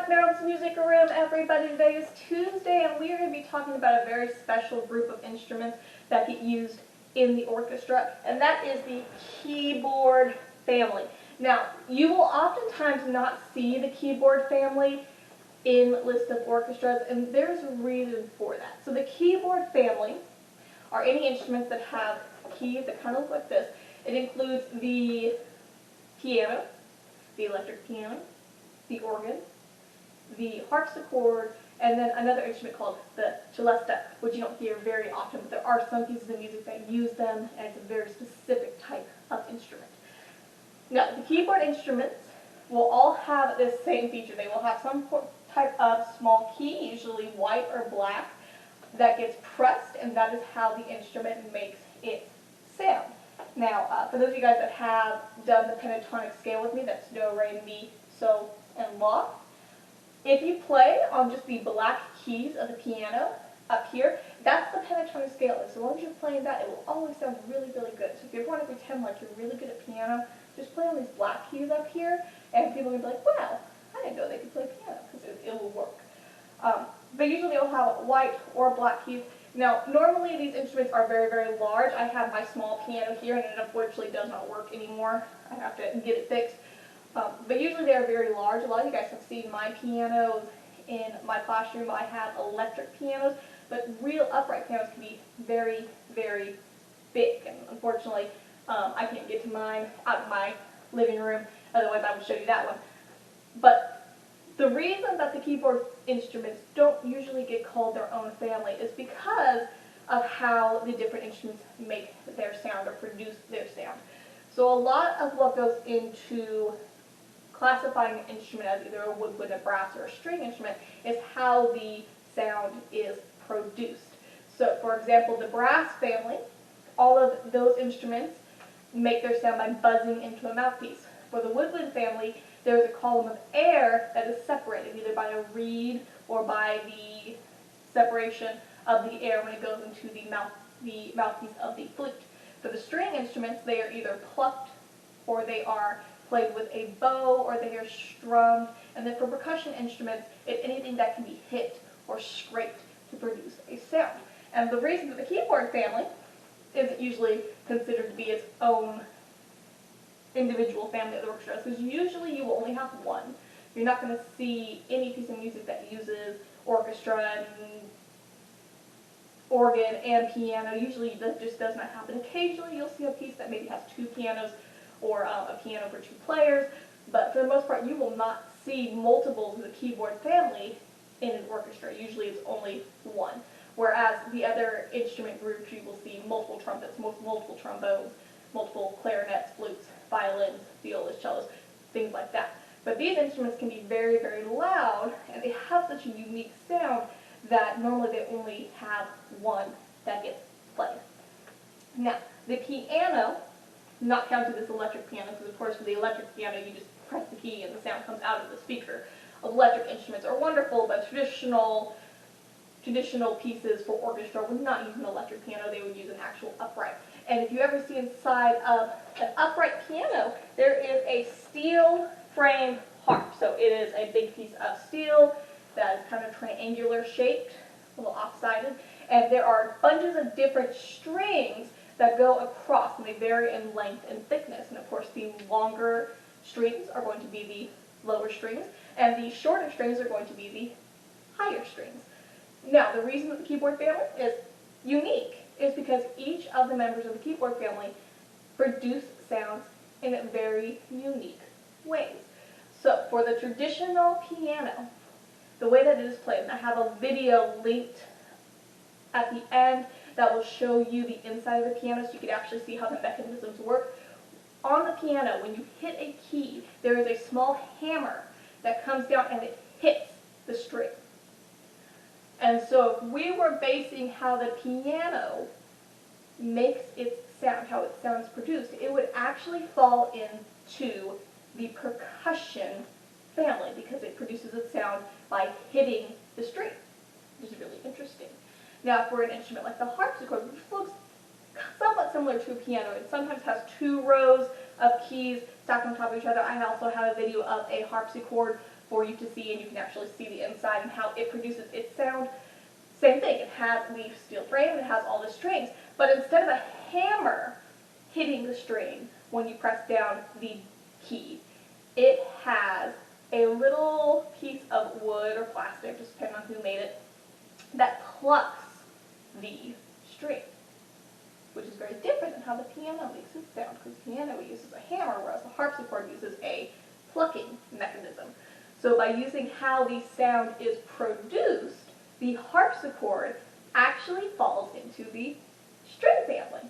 Meryl's Music Room, everybody. Today is Tuesday, and we are going to be talking about a very special group of instruments that get used in the orchestra, and that is the keyboard family. Now, you will oftentimes not see the keyboard family in lists of orchestras, and there's a reason for that. So the keyboard family are any instruments that have keys that kind of look like this. It includes the piano, the electric piano, the organ, the harpsichord, and then another instrument called the celesta, which you don't hear very often, but there are some pieces of music that use them, and it's a very specific type of instrument. Now, the keyboard instruments will all have this same feature. They will have some type of small key, usually white or black, that gets pressed, and that is how the instrument makes its sound. Now, for those of you guys that have done the pentatonic scale with me, that's do, re, mi, so, and la. If you play on just the black keys of the piano up here, that's the pentatonic scale. So as long as you're playing that, it will always sound really, really good. So if you ever want to pretend like you're really good at piano, just play on these black keys up here, and people will be like, wow, I didn't know they could play piano, because it will work. But usually they'll have white or black keys. Now, normally these instruments are very, very large. I have my small piano here, and it unfortunately does not work anymore. I have to get it fixed. But usually they are very large. A lot of you guys have seen my pianos in my classroom. I have electric pianos, but real upright pianos can be very, very big. And unfortunately, I can't get to mine out of my living room. Otherwise, I would show you that one. But the reason that the keyboard instruments don't usually get called their own family is because of how the different instruments make their sound or produce their sound. So a lot of what goes into classifying an instrument as either a woodwind, a brass, or a string instrument is how the sound is produced. So, for example, the brass family, all of those instruments make their sound by buzzing into a mouthpiece. For the woodwind family, there is a column of air that is separated, either by a reed or by the separation of the air when it goes into the mouthpiece of the flute. For the string instruments, they are either plucked or they are played with a bow, or they are strummed. And then for percussion instruments, it's anything that can be hit or scraped to produce a sound. And the reason that the keyboard family isn't usually considered to be its own individual family of the orchestra is because usually you will only have one. You're not going to see any piece of music that uses orchestra and organ and piano. Usually that just does not happen. Occasionally you'll see a piece that maybe has two pianos or a piano for two players, but for the most part you will not see multiples of the keyboard family in an orchestra. Usually it's only one. Whereas the other instrument groups, you will see multiple trumpets, multiple trombones, multiple clarinets, flutes, violins, violas, cellos, things like that. But these instruments can be very, very loud, and they have such a unique sound that normally they only have one that gets played. Now, the piano, not counted as electric piano, because of course for the electric piano you just press the key and the sound comes out of the speaker. Electric instruments are wonderful, but traditional pieces for orchestra would not use an electric piano. They would use an actual upright. And if you ever see inside of an upright piano, there is a steel frame harp. So it is a big piece of steel that is kind of triangular shaped, a little off-sided, and there are bunches of different strings that go across, and they vary in length and thickness. And of course the longer strings are going to be the lower strings, and the shorter strings are going to be the higher strings. Now, the reason that the keyboard family is unique is because each of the members of the keyboard family produce sounds in very unique ways. So, for the traditional piano, the way that it is played, and I have a video linked at the end that will show you the inside of the piano so you can actually see how the mechanisms work. On the piano, when you hit a key, there is a small hammer that comes down and it hits the string. And so if we were basing how the piano makes its sound, how its sound is produced, it would actually fall into the percussion family because it produces its sound by hitting the string, which is really interesting. Now for an instrument like the harpsichord, which looks somewhat similar to a piano, it sometimes has two rows of keys stacked on top of each other. I also have a video of a harpsichord for you to see, and you can actually see the inside and how it produces its sound. Same thing, it has the steel frame, it has all the strings, but instead of a hammer hitting the string when you press down the key, it has a little piece of wood or plastic, just depending on who made it, that plucks the string, which is very different than how the piano makes its sound, because the piano uses a hammer, whereas the harpsichord uses a plucking mechanism. So by using how the sound is produced, the harpsichord actually falls into the string family,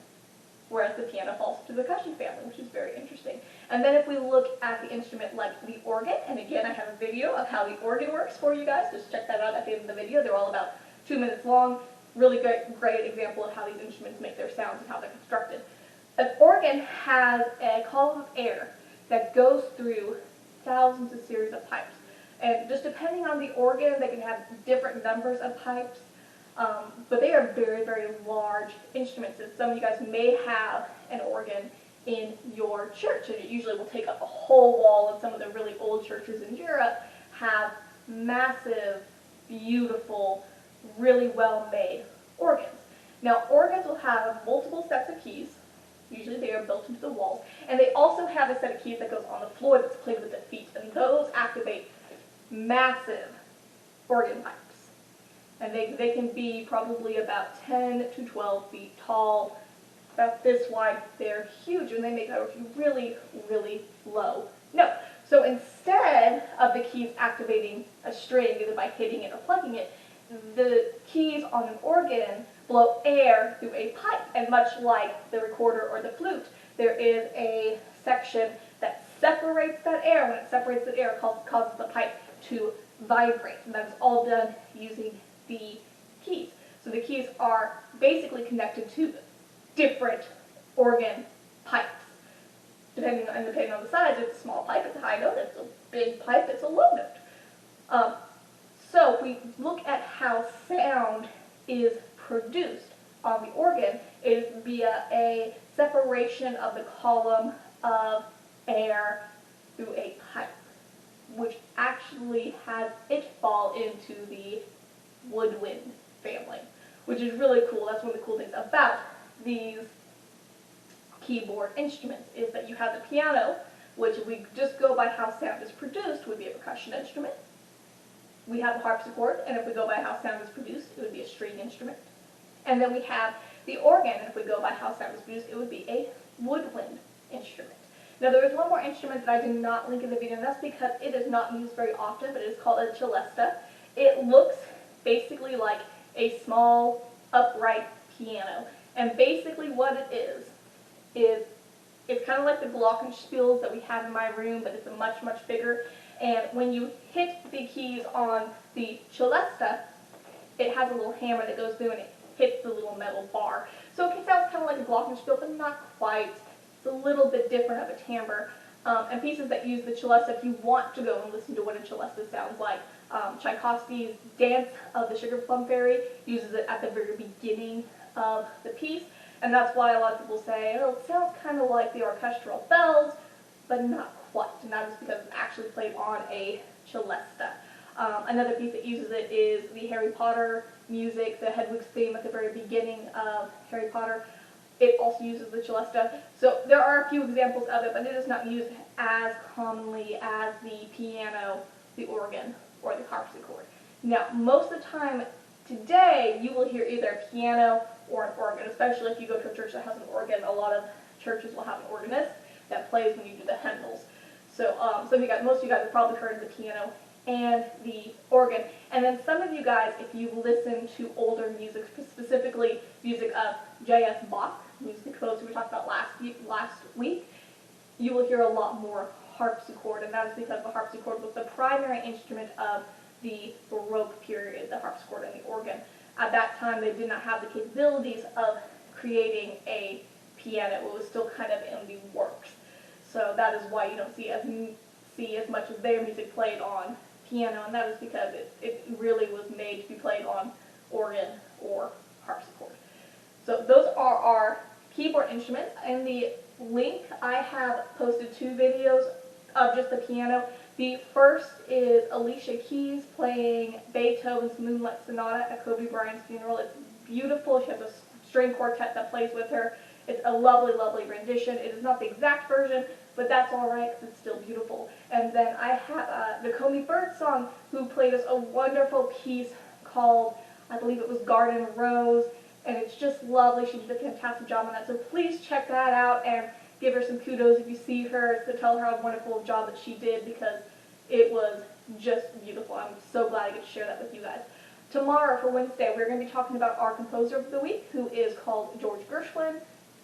whereas the piano falls into the percussion family, which is very interesting. And then if we look at the instrument like the organ, and again I have a video of how the organ works for you guys, just check that out at the end of the video. They're all about 2 minutes long. Really great example of how these instruments make their sounds and how they're constructed. An organ has a column of air that goes through thousands of series of pipes. And just depending on the organ, they can have different numbers of pipes, but they are very, very large instruments. And some of you guys may have an organ in your church, and it usually will take up a whole wall, and some of the really old churches in Europe have massive, beautiful, really well-made organs. Now, organs will have multiple sets of keys. Usually they are built into the walls, and they also have a set of keys that goes on the floor that's played with the feet, and those activate massive organ pipes. And they can be probably about 10 to 12 feet tall, about this wide. They're huge, and they make a really, really low note. So instead of the keys activating a string, either by hitting it or plucking it, the keys on an organ blow air through a pipe, and much like the recorder or the flute, there is a section that separates that air. When it separates the air, it causes the pipe to vibrate, and that is all done using the keys. So the keys are basically connected to different organ pipes. Depending on the size, it's a small pipe, it's a high note. It's a big pipe, it's a low note. So if we look at how sound is produced on the organ, it is via a separation of the column of air through a pipe, which actually has it fall into the woodwind family, which is really cool. That's one of the cool things about these keyboard instruments, is that you have the piano, which if we just go by how sound is produced would be a percussion instrument. We have the harpsichord, and if we go by how sound is produced, it would be a string instrument. And then we have the organ, and if we go by how sound is produced, it would be a woodwind instrument. Now there is one more instrument that I did not link in the video, and that's because it is not used very often, but it is called a celesta. It looks basically like a small upright piano, and basically what it is it's kind of like the glockenspiels that we have in my room, but it's a much, much bigger. And when you hit the keys on the celesta, it has a little hammer that goes through and it hits the little metal bar. So it sounds kind of like a glockenspiel, but not quite. It's a little bit different of a timbre. And pieces that use the celesta, if you want to go and listen to what a celesta sounds like, Tchaikovsky's Dance of the Sugar Plum Fairy uses it at the very beginning of the piece. And that's why a lot of people say, oh, it sounds kind of like the orchestral bells, but not quite. And that is because it's actually played on a celesta. Another piece that uses it is the Harry Potter music, the Hedwig's theme at the very beginning of Harry Potter. It also uses the celesta. So there are a few examples of it, but it is not used as commonly as the piano, the organ, or the harpsichord. Now, most of the time today, you will hear either a piano or an organ, especially if you go to a church that has an organ. A lot of churches will have an organist that plays when you do the hymnals. So most of you guys have probably heard of the piano and the organ. And then some of you guys, if you listen to older music, specifically music of J.S. Bach, music composer we talked about last week, you will hear a lot more harpsichord, and that is because the harpsichord was the primary instrument of the Baroque period, the harpsichord and the organ. At that time, they did not have the capabilities of creating a piano. It was still kind of in the works. So that is why you don't see as much of their music played on piano, and that is because it really was made to be played on organ or harpsichord. So those are our keyboard instruments. In the link, I have posted 2 videos of just the piano. The first is Alicia Keys playing Beethoven's Moonlight Sonata at Kobe Bryant's funeral. It's beautiful. She has a string quartet that plays with her. It's a lovely, lovely rendition. It is not the exact version, but that's all right because it's still beautiful. And then I have Nakomi Birdsong, who played us a wonderful piece called, I believe it was Garden Rose, and it's just lovely. She did a fantastic job on that. So please check that out and give her some kudos if you see her, to tell her how wonderful a job that she did, because it was just beautiful. I'm so glad I get to share that with you guys. Tomorrow, for Wednesday, we're going to be talking about our composer of the week, who is called George Gershwin.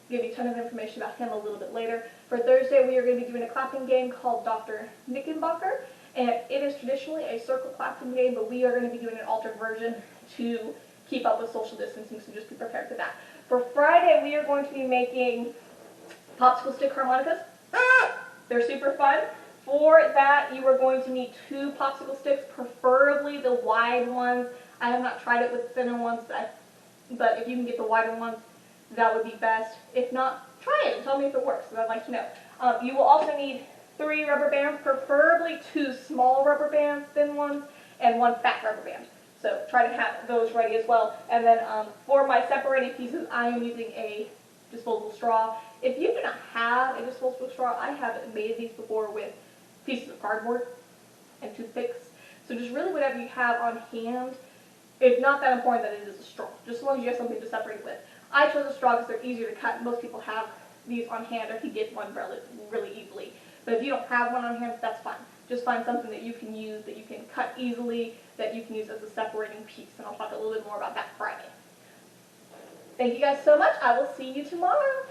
Give you a ton of information about him a little bit later. For Thursday, we are going to be doing a clapping game called Dr. Knickenbocker, and it is traditionally a circle clapping game, but we are going to be doing an altered version to keep up with social distancing, so just be prepared for that. For Friday, we are going to be making popsicle stick harmonicas. They're super fun. For that, you are going to need 2 popsicle sticks, preferably the wide ones. I have not tried it with thinner ones, but if you can get the wider ones, that would be best. If not, try it and tell me if it works, because I'd like to know. You will also need 3 rubber bands, preferably 2 small rubber bands, thin ones, and 1 fat rubber band. So try to have those ready as well. And then for my separating pieces, I am using a disposable straw. If you do not have a disposable straw, I have made these before with pieces of cardboard and toothpicks. So just really whatever you have on hand. It's not that important that it is a straw, just as long as you have something to separate with. I chose a straw because they're easier to cut. Most people have these on hand or can get one really easily. But if you don't have one on hand, that's fine. Just find something that you can use, that you can cut easily, that you can use as a separating piece. And I'll talk a little bit more about that Friday. Thank you guys so much. I will see you tomorrow.